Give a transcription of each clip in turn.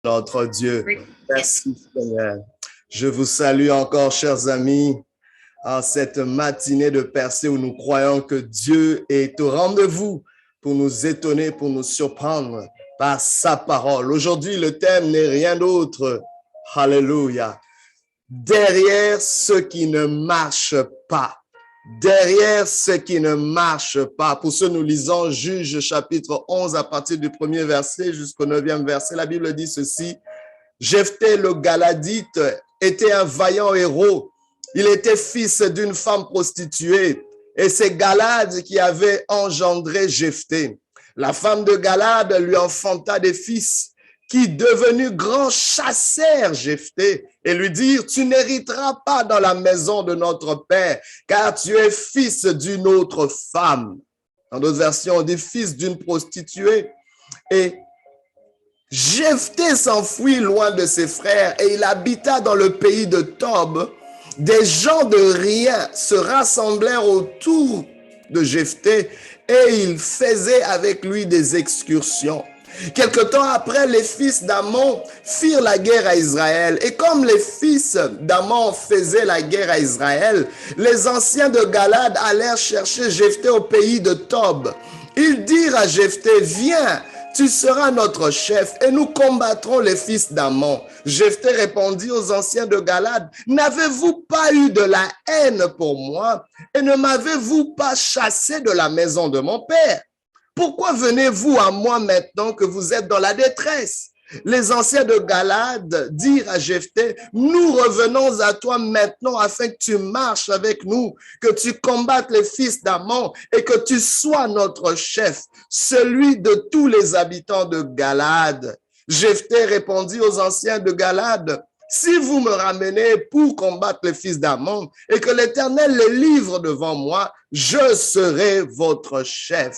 notre Dieu. Merci Seigneur. Je vous salue encore, chers amis, en cette matinée de percée où nous croyons que Dieu est au rendez-vous pour nous étonner, pour nous surprendre par sa parole. Aujourd'hui, le thème n'est rien d'autre. Alléluia. Derrière ce qui ne marche pas. Derrière ce qui ne marche pas. Pour ce, nous lisons Juges chapitre 11 à partir du 1er verset jusqu'au 9e verset. La Bible dit ceci. Jephthé le Galadite était un vaillant héros. Il était fils d'une femme prostituée et c'est Galad qui avait engendré Jephthé. La femme de Galad lui enfanta des fils qui, devenus grands, chassèrent Jephthé et lui dirent, tu n'hériteras pas dans la maison de notre père, car tu es fils d'une autre femme. Dans d'autres versions, on dit fils d'une prostituée. Et Jephthé s'enfuit loin de ses frères et il habita dans le pays de Tob. Des gens de rien se rassemblèrent autour de Jephthé et ils faisaient avec lui des excursions. Quelque temps après, les fils d'Ammon firent la guerre à Israël. Et comme les fils d'Ammon faisaient la guerre à Israël, les anciens de Galad allèrent chercher Jephthé au pays de Tob. Ils dirent à Jephthé, viens, tu seras notre chef et nous combattrons les fils d'Ammon. Jephthé répondit aux anciens de Galad, n'avez-vous pas eu de la haine pour moi et ne m'avez-vous pas chassé de la maison de mon père? Pourquoi venez-vous à moi maintenant que vous êtes dans la détresse? Les anciens de Galad dirent à Jephthé, nous revenons à toi maintenant afin que tu marches avec nous, que tu combattes les fils d'Ammon et que tu sois notre chef, celui de tous les habitants de Galad. Jephthé répondit aux anciens de Galad, si vous me ramenez pour combattre les fils d'Ammon et que l'Éternel les livre devant moi, je serai votre chef.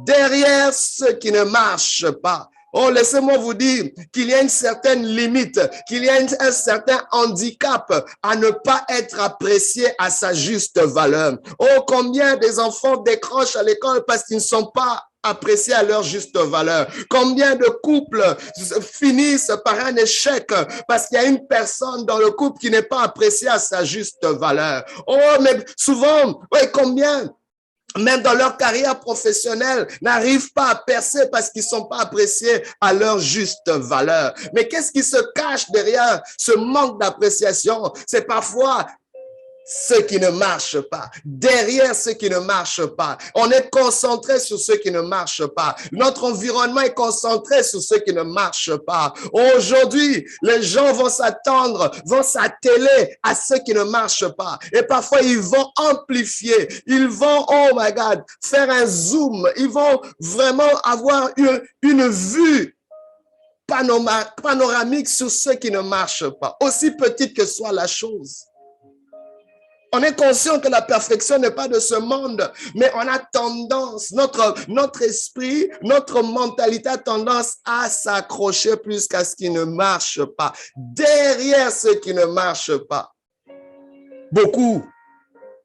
Derrière ce qui ne marche pas, oh, laissez-moi vous dire qu'il y a une certaine limite, qu'il y a un certain handicap à ne pas être apprécié à sa juste valeur. Oh, combien des enfants décrochent à l'école parce qu'ils ne sont pas appréciés à leur juste valeur. Combien de couples finissent par un échec parce qu'il y a une personne dans le couple qui n'est pas appréciée à sa juste valeur. Oh, mais souvent, ouais, combien même dans leur carrière professionnelle, n'arrivent pas à percer parce qu'ils ne sont pas appréciés à leur juste valeur. Mais qu'est-ce qui se cache derrière ce manque d'appréciation? C'est parfois ce qui ne marche pas. Derrière ce qui ne marche pas. On est concentré sur ce qui ne marche pas. Notre environnement est concentré sur ce qui ne marche pas. Aujourd'hui, les gens vont s'attendre, vont s'atteler à ce qui ne marche pas. Et parfois, ils vont amplifier. Ils vont, oh my God, faire un zoom. Ils vont vraiment avoir une vue panoramique sur ce qui ne marche pas. Aussi petite que soit la chose. On est conscient que la perfection n'est pas de ce monde, mais on a tendance, notre esprit, notre mentalité a tendance à s'accrocher plus qu'à ce qui ne marche pas. Derrière ce qui ne marche pas, beaucoup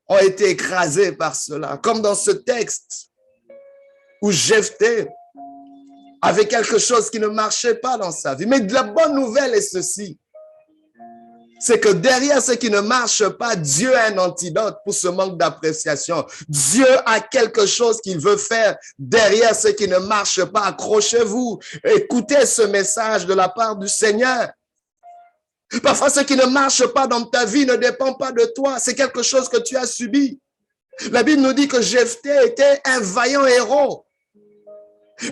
ont été écrasés par cela, comme dans ce texte où Jephthé avait quelque chose qui ne marchait pas dans sa vie. Mais la bonne nouvelle est ceci. C'est que derrière ce qui ne marche pas, Dieu a un antidote pour ce manque d'appréciation. Dieu a quelque chose qu'il veut faire derrière ce qui ne marche pas. Accrochez-vous, écoutez ce message de la part du Seigneur. Parfois, ce qui ne marche pas dans ta vie ne dépend pas de toi. C'est quelque chose que tu as subi. La Bible nous dit que Jephthé était un vaillant héros.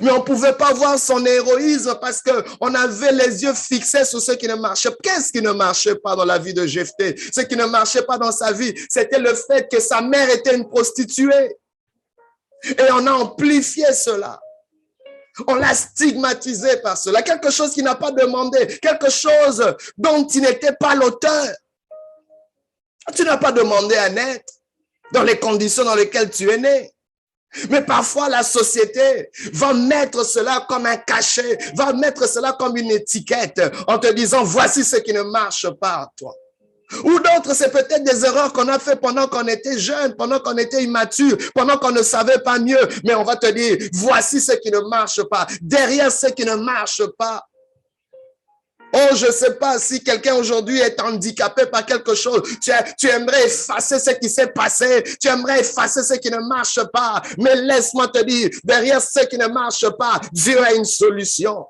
Mais on ne pouvait pas voir son héroïsme parce qu'on avait les yeux fixés sur ce qui ne marchait pas. Qu'est-ce qui ne marchait pas dans la vie de Jephthé? Ce qui ne marchait pas dans sa vie, c'était le fait que sa mère était une prostituée. Et on a amplifié cela. On l'a stigmatisé par cela. Quelque chose qu'il n'a pas demandé. Quelque chose dont il n'était pas l'auteur. Tu n'as pas demandé à naître dans les conditions dans lesquelles tu es né. Mais parfois, la société va mettre cela comme un cachet, va mettre cela comme une étiquette en te disant, voici ce qui ne marche pas à toi. Ou d'autres, c'est peut-être des erreurs qu'on a fait pendant qu'on était jeune, pendant qu'on était immature, pendant qu'on ne savait pas mieux. Mais on va te dire, voici ce qui ne marche pas. Derrière ce qui ne marche pas, je ne sais pas si quelqu'un aujourd'hui est handicapé par quelque chose. Tu aimerais effacer ce qui s'est passé. Tu aimerais effacer ce qui ne marche pas. Mais laisse-moi te dire, derrière ce qui ne marche pas, Dieu a une solution.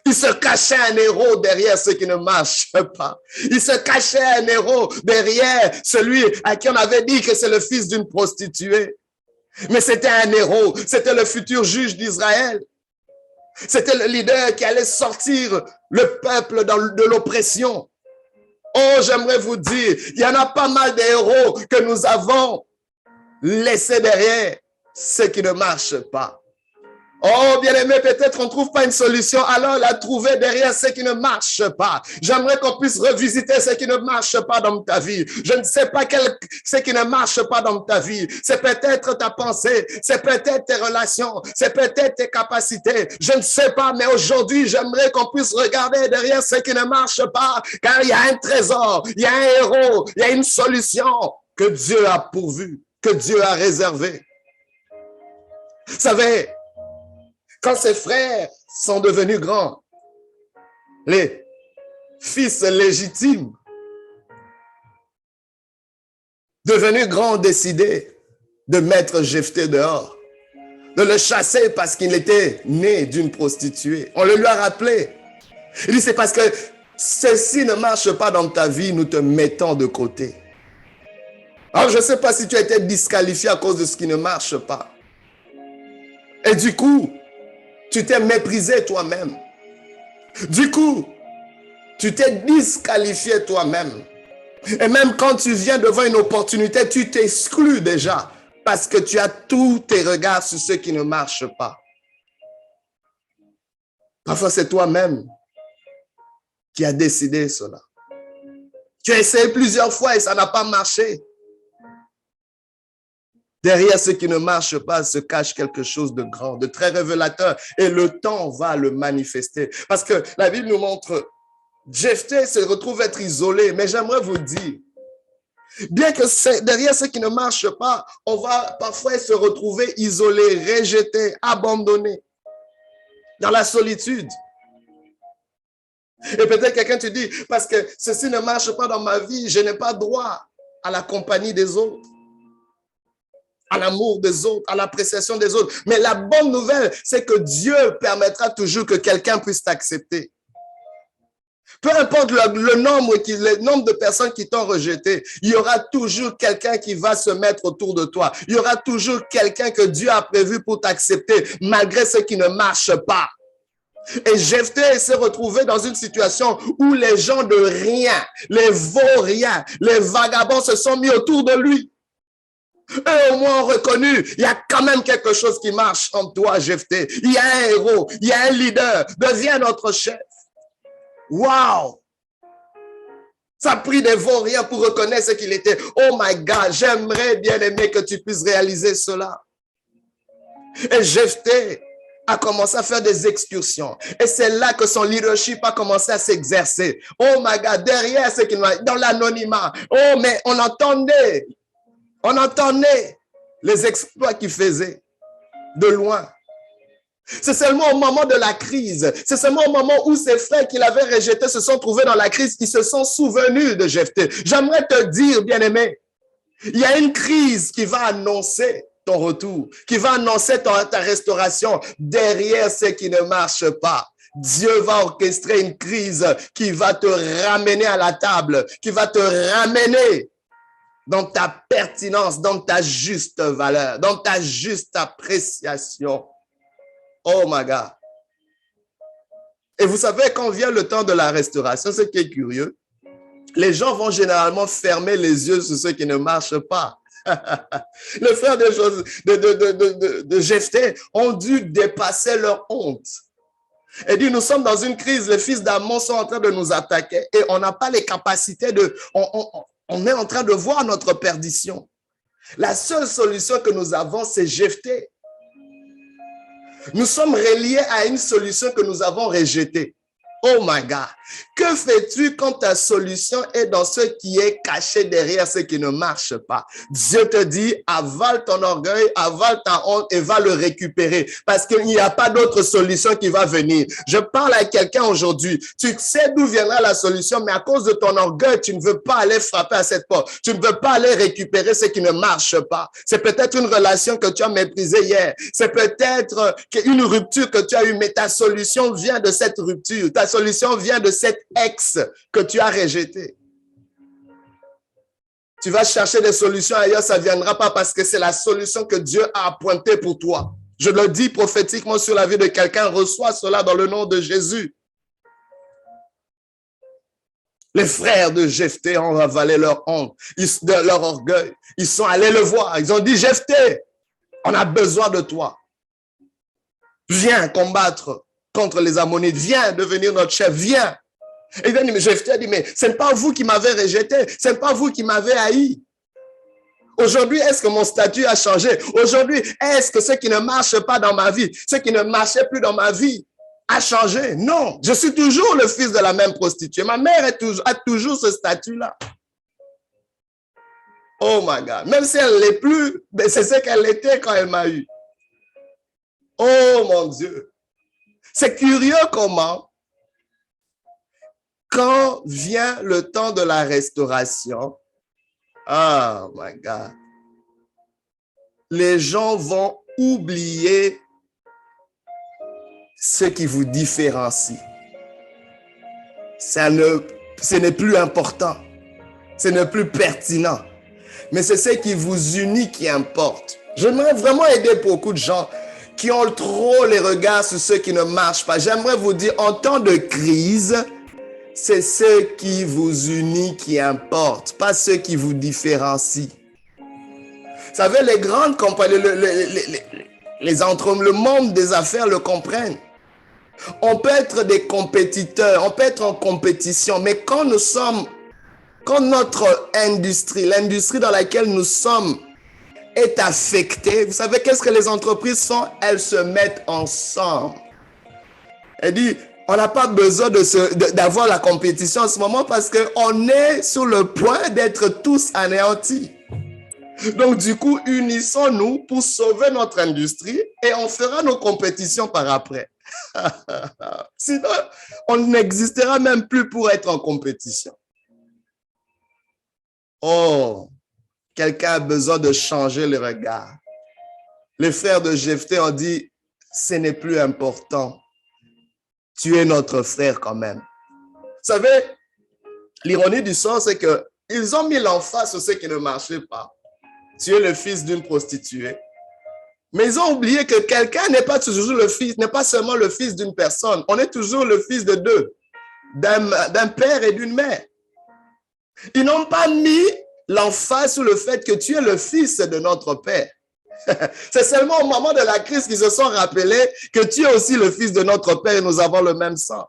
Il se cachait un héros derrière ce qui ne marche pas. Il se cachait un héros derrière celui à qui on avait dit que c'est le fils d'une prostituée. Mais c'était un héros. C'était le futur juge d'Israël. C'était le leader qui allait sortir le peuple de l'oppression. Oh, j'aimerais vous dire, il y en a pas mal de héros que nous avons laissés derrière ce qui ne marche pas. Oh, bien-aimé, peut-être on ne trouve pas une solution, alors la trouver derrière ce qui ne marche pas. J'aimerais qu'on puisse revisiter ce qui ne marche pas dans ta vie. Je ne sais pas ce qui ne marche pas dans ta vie. C'est peut-être ta pensée, c'est peut-être tes relations, c'est peut-être tes capacités. Je ne sais pas, mais aujourd'hui, j'aimerais qu'on puisse regarder derrière ce qui ne marche pas, car il y a un trésor, il y a un héros, il y a une solution que Dieu a pourvu, que Dieu a réservé. Vous savez, quand ses frères sont devenus grands, les fils légitimes, devenus grands, ont décidé de mettre Jephthé dehors, de le chasser parce qu'il était né d'une prostituée. On le lui a rappelé. Il dit, c'est parce que ceci ne marche pas dans ta vie, nous te mettons de côté. Alors, je ne sais pas si tu as été disqualifié à cause de ce qui ne marche pas. Et du coup, tu t'es méprisé toi-même. Du coup, tu t'es disqualifié toi-même. Et même quand tu viens devant une opportunité, tu t'exclus déjà parce que tu as tous tes regards sur ce qui ne marche pas. Parfois, c'est toi-même qui as décidé cela. Tu as essayé plusieurs fois et ça n'a pas marché. Derrière ce qui ne marche pas se cache quelque chose de grand, de très révélateur. Et le temps va le manifester. Parce que la Bible nous montre, Jephthé se retrouve être isolé. Mais j'aimerais vous dire, bien que derrière ce qui ne marche pas, on va parfois se retrouver isolé, rejeté, abandonné, dans la solitude. Et peut-être quelqu'un te dit, parce que ceci ne marche pas dans ma vie, je n'ai pas droit à la compagnie des autres, à l'amour des autres, à l'appréciation des autres. Mais la bonne nouvelle, c'est que Dieu permettra toujours que quelqu'un puisse t'accepter. Peu importe le nombre de personnes qui t'ont rejeté, il y aura toujours quelqu'un qui va se mettre autour de toi. Il y aura toujours quelqu'un que Dieu a prévu pour t'accepter, malgré ce qui ne marche pas. Et Jephthé s'est retrouvé dans une situation où les gens de rien, les vauriens, les vagabonds se sont mis autour de lui. Eux au moins ont reconnu, il y a quand même quelque chose qui marche en toi, Jephthé. Il y a un héros, il y a un leader, deviens notre chef. Wow! Ça a pris des vauriens pour reconnaître ce qu'il était. Oh my God, j'aimerais bien aimer que tu puisses réaliser cela. Et Jephthé a commencé à faire des excursions. Et c'est là que son leadership a commencé à s'exercer. Oh my God, derrière ce qu'il m'a, dans l'anonymat. Oh, mais on entendait les exploits qu'il faisait de loin. C'est seulement au moment de la crise, c'est seulement au moment où ses frères qu'il avait rejetés se sont trouvés dans la crise, qu'ils se sont souvenus de Jephthé. J'aimerais te dire, bien-aimé, il y a une crise qui va annoncer ton retour, qui va annoncer ta restauration derrière ce qui ne marche pas. Dieu va orchestrer une crise qui va te ramener à la table, qui va te ramener dans ta pertinence, dans ta juste valeur, dans ta juste appréciation. Oh my God. Et vous savez, quand vient le temps de la restauration, ce qui est curieux, les gens vont généralement fermer les yeux sur ce qui ne marche pas. Les frères de Jephthé ont dû dépasser leur honte. Et dit, nous sommes dans une crise, les fils d'Ammon sont en train de nous attaquer et on n'a pas les capacités de... On est en train de voir notre perdition. La seule solution que nous avons, c'est Jephthé. Nous sommes reliés à une solution que nous avons rejetée. Oh my God. Que fais-tu quand ta solution est dans ce qui est caché derrière ce qui ne marche pas? Dieu te dit, avale ton orgueil, avale ta honte et va le récupérer parce qu'il n'y a pas d'autre solution qui va venir. Je parle à quelqu'un aujourd'hui. Tu sais d'où viendra la solution, mais à cause de ton orgueil, tu ne veux pas aller frapper à cette porte. Tu ne veux pas aller récupérer ce qui ne marche pas. C'est peut-être une relation que tu as méprisée hier. C'est peut-être une rupture que tu as eue, mais ta solution vient de cette rupture. Ta solution vient de cet ex que tu as rejeté. Tu vas chercher des solutions ailleurs, ça ne viendra pas parce que c'est la solution que Dieu a appointée pour toi. Je le dis prophétiquement sur la vie de quelqu'un, reçois cela dans le nom de Jésus. Les frères de Jephthé ont avalé leur honte, leur orgueil. Ils sont allés le voir. Ils ont dit, Jephthé, on a besoin de toi. Viens combattre contre les Ammonites. Viens devenir notre chef. Viens. Et il dit, mais Jephthé a dit, mais ce n'est pas vous qui m'avez rejeté. Ce n'est pas vous qui m'avez haï. Aujourd'hui, est-ce que mon statut a changé? Aujourd'hui, est-ce que ce qui ne marche pas dans ma vie, ce qui ne marchait plus dans ma vie, a changé? Non, je suis toujours le fils de la même prostituée. Ma mère a toujours ce statut-là. Oh my God. Même si elle ne l'est plus, mais c'est ce qu'elle était quand elle m'a eu. Oh mon Dieu. C'est curieux comment, quand vient le temps de la restauration, oh my God, les gens vont oublier ce qui vous différencie. Ce n'est plus important. Ce n'est plus pertinent. Mais c'est ce qui vous unit qui importe. J'aimerais vraiment aider beaucoup de gens qui ont trop les regards sur ce qui ne marche pas. J'aimerais vous dire, en temps de crise, c'est ce qui vous unit qui importe, pas ce qui vous différencie. Vous savez, les grandes compagnies, le monde des affaires le comprennent. On peut être des compétiteurs, on peut être en compétition, mais quand notre industrie, l'industrie dans laquelle nous sommes, est affectée, vous savez qu'est-ce que les entreprises font? Elles se mettent ensemble. Elle dit, on n'a pas besoin d'avoir la compétition en ce moment parce qu'on est sur le point d'être tous anéantis. Donc, du coup, unissons-nous pour sauver notre industrie et on fera nos compétitions par après. Sinon, on n'existera même plus pour être en compétition. Oh, quelqu'un a besoin de changer le regard. Les frères de Jephthé ont dit, ce n'est plus important. Tu es notre frère quand même. Vous savez, l'ironie du sort, c'est qu'ils ont mis l'emphase sur ce qui ne marchait pas. Tu es le fils d'une prostituée. Mais ils ont oublié que quelqu'un n'est pas toujours le fils, n'est pas seulement le fils d'une personne. On est toujours le fils de deux, d'un père et d'une mère. Ils n'ont pas mis l'emphase sur le fait que tu es le fils de notre père. C'est seulement au moment de la crise qu'ils se sont rappelés que tu es aussi le fils de notre père et nous avons le même sang.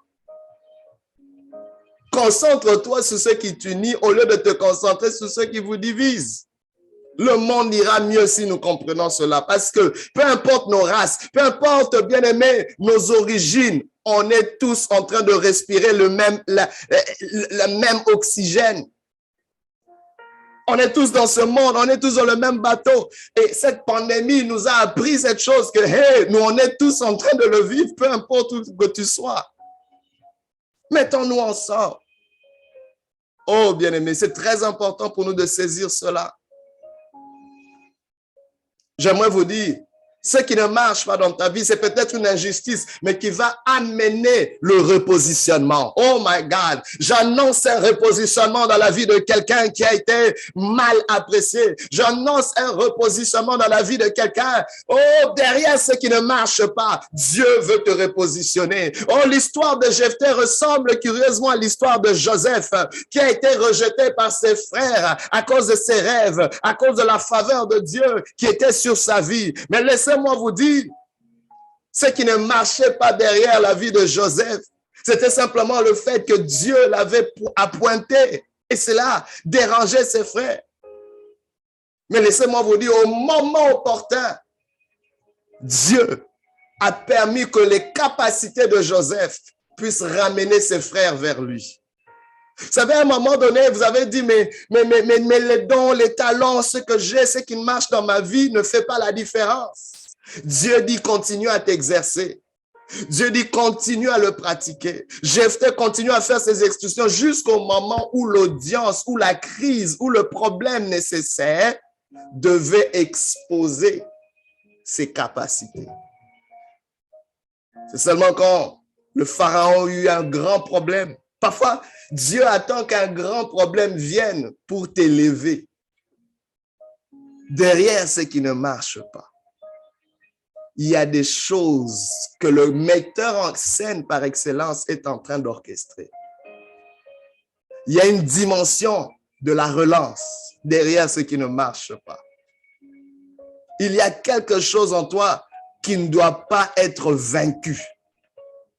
Concentre-toi sur ce qui t'unit au lieu de te concentrer sur ce qui vous divise. Le monde ira mieux si nous comprenons cela parce que peu importe nos races, peu importe, bien aimé, nos origines, on est tous en train de respirer le même oxygène. On est tous dans ce monde, on est tous dans le même bateau. Et cette pandémie nous a appris cette chose que, hey, nous on est tous en train de le vivre, peu importe où que tu sois. Mettons-nous ensemble. Oh, bien-aimé, c'est très important pour nous de saisir cela. J'aimerais vous dire, ce qui ne marche pas dans ta vie, c'est peut-être une injustice, mais qui va amener le repositionnement. Oh my God, j'annonce un repositionnement dans la vie de quelqu'un qui a été mal apprécié. J'annonce un repositionnement dans la vie de quelqu'un. Oh, derrière ce qui ne marche pas, Dieu veut te repositionner. Oh, l'histoire de Jephthé ressemble curieusement à l'histoire de Joseph, qui a été rejeté par ses frères à cause de ses rêves, à cause de la faveur de Dieu qui était sur sa vie. Mais laissez-moi vous dire, ce qui ne marchait pas derrière la vie de Joseph, c'était simplement le fait que Dieu l'avait appointé et cela dérangeait ses frères. Mais laissez-moi vous dire, au moment opportun, Dieu a permis que les capacités de Joseph puisse ramener ses frères vers lui. Vous savez, à un moment donné, vous avez dit, mais les dons, les talents, ce que j'ai, ce qui marche dans ma vie ne fait pas la différence. Dieu dit, continue à t'exercer. Dieu dit, continue à le pratiquer. Jephthé continue à faire ses excursions jusqu'au moment où l'audience, où la crise, où le problème nécessaire devait exposer ses capacités. C'est seulement quand le pharaon eut un grand problème. Parfois, Dieu attend qu'un grand problème vienne pour t'élever derrière ce qui ne marche pas. Il y a des choses que le metteur en scène par excellence est en train d'orchestrer. Il y a une dimension de la relance derrière ce qui ne marche pas. Il y a quelque chose en toi qui ne doit pas être vaincu.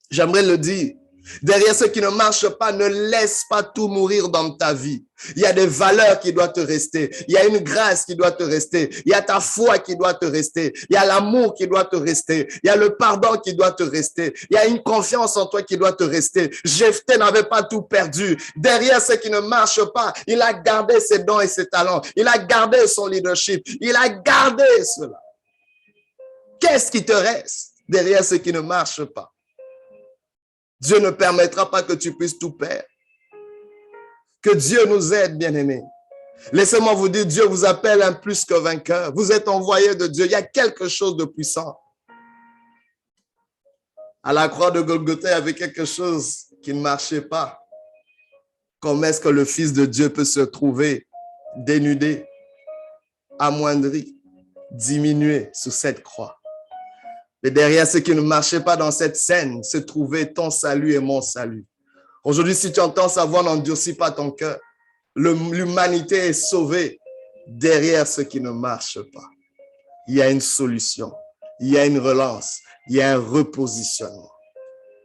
J'aimerais le dire. Derrière ce qui ne marche pas, ne laisse pas tout mourir dans ta vie. Il y a des valeurs qui doivent te rester. Il y a une grâce qui doit te rester. Il y a ta foi qui doit te rester. Il y a l'amour qui doit te rester. Il y a le pardon qui doit te rester. Il y a une confiance en toi qui doit te rester. Jephthé n'avait pas tout perdu. Derrière ce qui ne marche pas, il a gardé ses dons et ses talents. Il a gardé son leadership. Il a gardé cela. Qu'est-ce qui te reste derrière ce qui ne marche pas? Dieu ne permettra pas que tu puisses tout perdre. Que Dieu nous aide, bien-aimés. Laissez-moi vous dire, Dieu vous appelle un plus que vainqueur. Vous êtes envoyé de Dieu. Il y a quelque chose de puissant. À la croix de Golgotha, il y avait quelque chose qui ne marchait pas. Comment est-ce que le Fils de Dieu peut se trouver dénudé, amoindri, diminué sous cette croix? Mais derrière ce qui ne marchait pas dans cette scène, se trouvait ton salut et mon salut. Aujourd'hui, si tu entends sa voix, n'endurcis pas ton cœur. L'humanité est sauvée derrière ce qui ne marche pas. Il y a une solution, il y a une relance, il y a un repositionnement.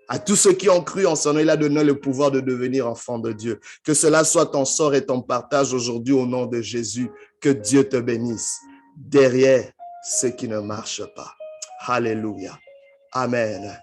À tous ceux qui ont cru en son nom, il a donné le pouvoir de devenir enfant de Dieu. Que cela soit ton sort et ton partage aujourd'hui au nom de Jésus. Que Dieu te bénisse derrière ce qui ne marche pas. Alléluia. Amen.